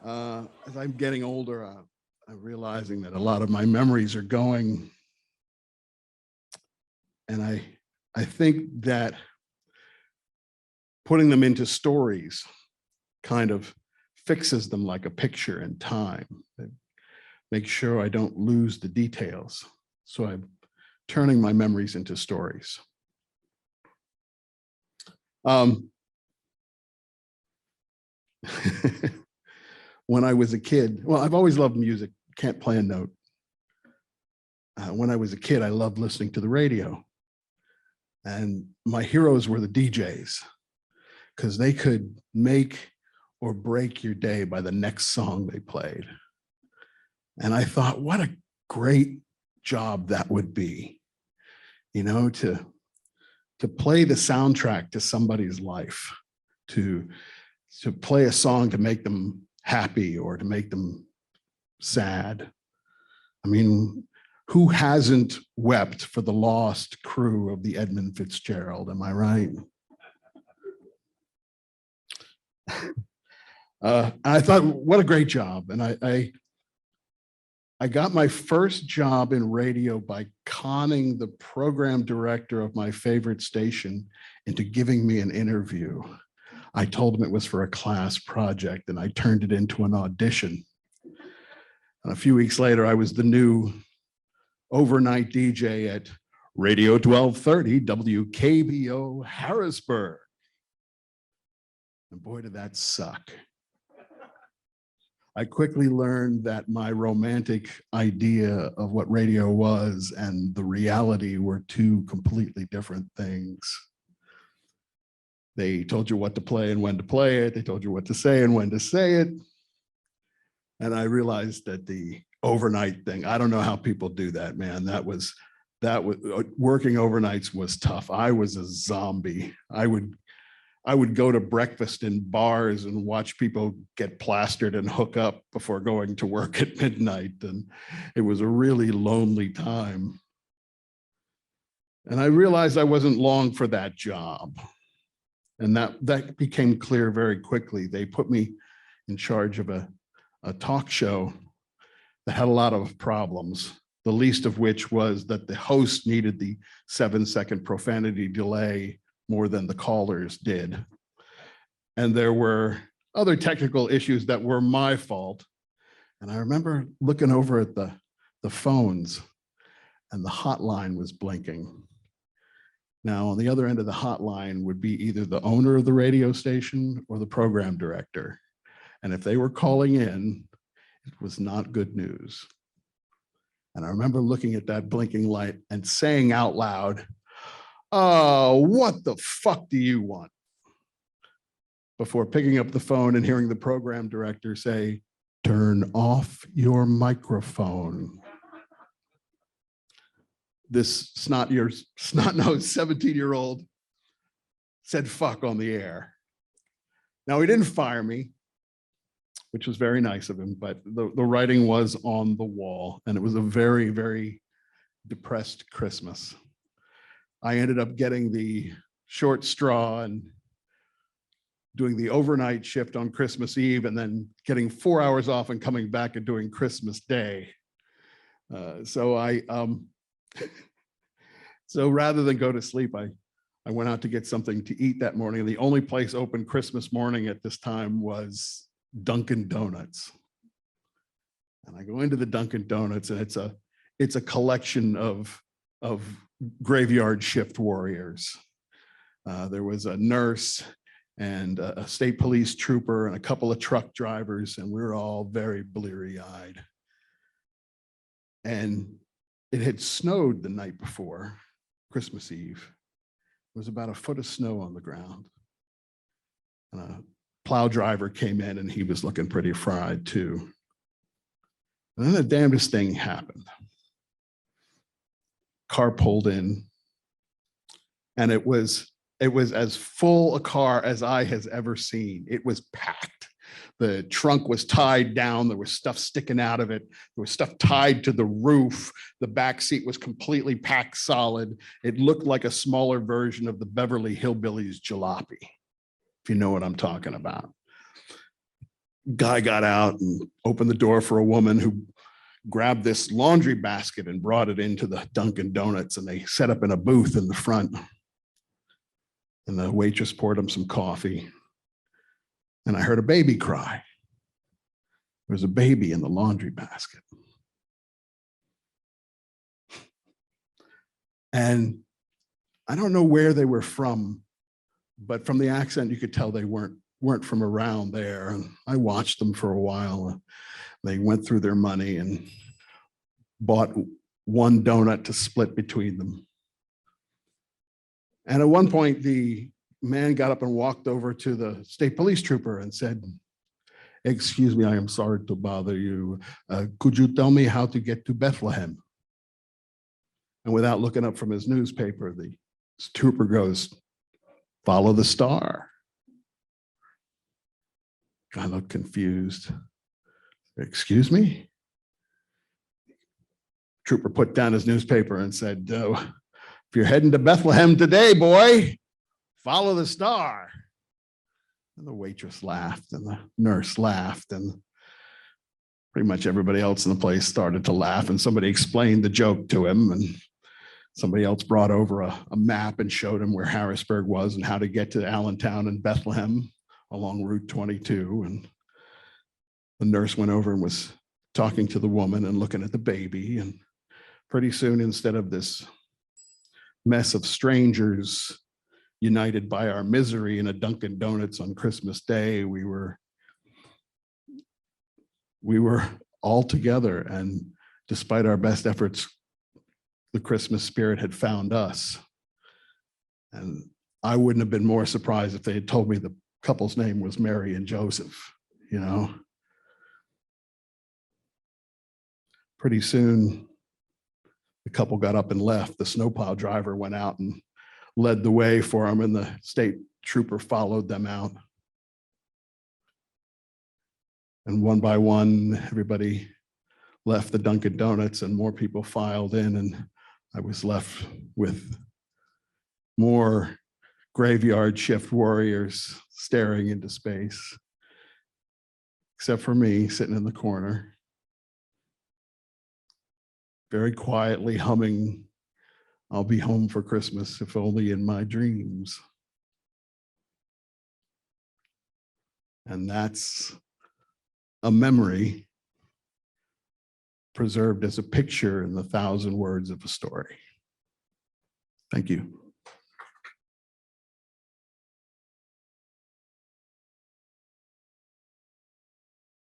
As I'm getting older, I'm realizing that a lot of my memories are going, and I think that putting them into stories kind of fixes them like a picture in time. It makes sure I don't lose the details. So I'm turning my memories into stories. When I was a kid, well, I've always loved music, can't play a note. When I was a kid, I loved listening to the radio. And my heroes were the DJs, because they could make or break your day by the next song they played. And I thought, what a great job that would be, you know, to play the soundtrack to somebody's life, to play a song to make them happy or to make them sad. I mean, who hasn't wept for the lost crew of the Edmund Fitzgerald? Am I right? I thought, what a great job. And I got my first job in radio by conning the program director of my favorite station into giving me an interview. I told him it was for a class project, and I turned it into an audition. And a few weeks later, I was the new overnight DJ at Radio 1230 WKBO Harrisburg. And boy, did that suck. I quickly learned that my romantic idea of what radio was and the reality were two completely different things. They told you what to play and when to play it. They told you what to say and when to say it. And I realized that the overnight thing, I don't know how people do that, man. That was working overnights was tough. I was a zombie. I would go to breakfast in bars and watch people get plastered and hook up before going to work at midnight. And it was a really lonely time. And I realized I wasn't long for that job. And that became clear very quickly. They put me in charge of a talk show that had a lot of problems, the least of which was that the host needed the 7-second profanity delay more than the callers did. And there were other technical issues that were my fault. And I remember looking over at the phones, and the hotline was blinking. Now, on the other end of the hotline would be either the owner of the radio station or the program director. And if they were calling in, it was not good news. And I remember looking at that blinking light and saying out loud, "Oh, what the fuck do you want?" Before picking up the phone and hearing the program director say, "Turn off your microphone." This snot-nosed 17-year-old said fuck on the air. Now, he didn't fire me, which was very nice of him, but the writing was on the wall, and it was a very, very depressed Christmas. I ended up getting the short straw and doing the overnight shift on Christmas Eve, and then getting 4 hours off and coming back and doing Christmas Day. So rather than go to sleep, I went out to get something to eat that morning. The only place open Christmas morning at this time was Dunkin' Donuts. And I go into the Dunkin' Donuts, and it's a collection of graveyard shift warriors. There was a nurse and a state police trooper and a couple of truck drivers, and we were all very bleary-eyed. And it had snowed the night before, Christmas Eve. There was about a foot of snow on the ground. And a plow driver came in, and he was looking pretty fried too. And then the damnedest thing happened. Car pulled in, and it was as full a car as I has ever seen. It was packed. The trunk was tied down. There was stuff sticking out of it. There was stuff tied to the roof. The back seat was completely packed solid. It looked like a smaller version of the Beverly Hillbillies jalopy, if you know what I'm talking about. guy got out and opened the door for a woman who grabbed this laundry basket and brought it into the Dunkin' Donuts, and they set up in a booth in the front. And the waitress poured him some coffee. And I heard a baby cry. There was a baby in the laundry basket. And I don't know where they were from, but from the accent, you could tell they weren't from around there. And I watched them for a while. They went through their money and bought one donut to split between them. And at one point, the man got up and walked over to the state police trooper and said, "Excuse me, I am sorry to bother you. Could you tell me how to get to Bethlehem?" And without looking up from his newspaper, the trooper goes, "Follow the star." I looked confused. "Excuse me?" Trooper put down his newspaper and said, "If you're heading to Bethlehem today, boy, follow the star." And the waitress laughed and the nurse laughed and pretty much everybody else in the place started to laugh, and somebody explained the joke to him, and somebody else brought over a map and showed him where Harrisburg was and how to get to Allentown and Bethlehem along Route 22. And the nurse went over and was talking to the woman and looking at the baby. And pretty soon, instead of this mess of strangers united by our misery in a Dunkin' Donuts on Christmas Day, we were all together. And despite our best efforts, the Christmas spirit had found us. And I wouldn't have been more surprised if they had told me the couple's name was Mary and Joseph, you know. Pretty soon, the couple got up and left. The snowplow driver went out and led the way for them, and the state trooper followed them out. And one by one, everybody left the Dunkin' Donuts and more people filed in, and I was left with more graveyard shift warriors staring into space, except for me sitting in the corner, very quietly humming, "I'll be home for Christmas, if only in my dreams." And that's a memory preserved as a picture in the 1,000 words of a story. Thank you.